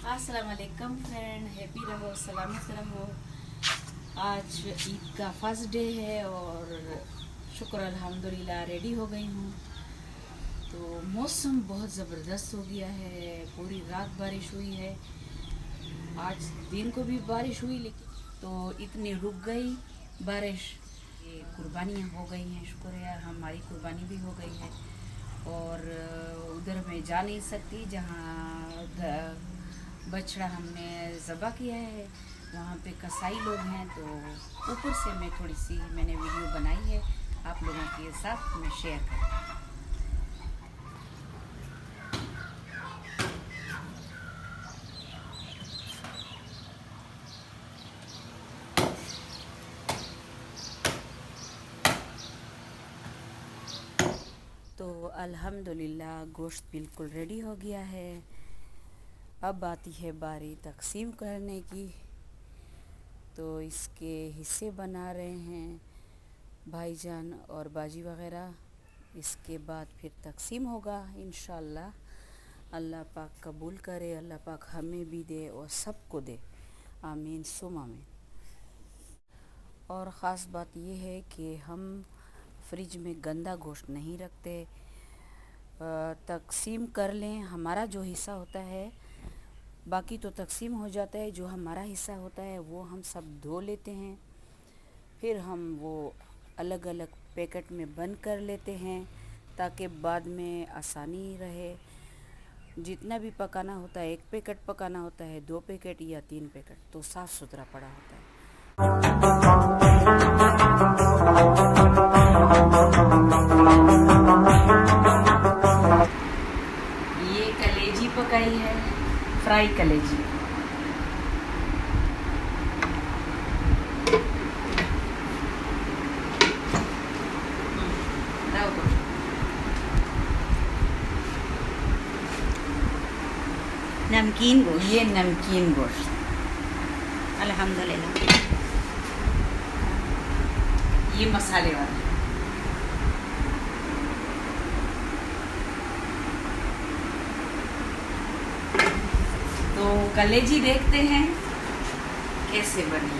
अस्सलाम वालेकुम friend, happy रहो, सलामत रहो। आज ईद का फर्स्ट डे है और शुक्र अल्हम्दुलिल्लाह रेडी हो गई हूँ। तो मौसम बहुत ज़बरदस्त हो गया है, पूरी रात बारिश हुई है, आज दिन को भी बारिश हुई, लेकिन तो इतनी रुक गई बारिश। ये कुर्बानियाँ हो गई हैं, शुक्र है हमारी कुर्बानी भी हो गई है। और उधर मैं जा नहीं सकती जहाँ बछड़ा हमने ज़बह किया है, वहाँ पे कसाई लोग हैं, तो ऊपर से मैं थोड़ी सी मैंने वीडियो बनाई है, आप लोगों के साथ मैं शेयर करूँ। तो अल्हम्दुलिल्लाह गोश्त बिल्कुल रेडी हो गया है। अब आती है बारी तकसीम करने की। तो इसके हिस्से बना रहे हैं भाईजान और बाजी वगैरह। इसके बाद फिर तकसीम होगा इंशाअल्लाह। अल्लाह पाक कबूल करे, अल्लाह पाक हमें भी दे और सबको दे, आमीन सुम आमीन। और ख़ास बात यह है कि हम फ्रिज में गंदा गोश्त नहीं रखते। तकसीम कर लें, हमारा जो हिस्सा होता है, बाकी तो तकसीम हो जाता है, जो हमारा हिस्सा होता है वो हम सब धो लेते हैं, फिर हम वो अलग अलग पैकेट में बंद कर लेते हैं ताकि बाद में आसानी रहे। जितना भी पकाना होता है, 1 पैकेट पकाना होता है, 2 पैकेट या 3 पैकेट, तो साफ़ सुथरा पड़ा होता है। ये कलेजी पकाई है, फ्राई कलेजी। नमकीन गोश्त, ये नमकीन गोश्त, अल्हम्दुलिल्लाह। ये मसाले वाला। तो कलेजी देखते हैं कैसे बनी।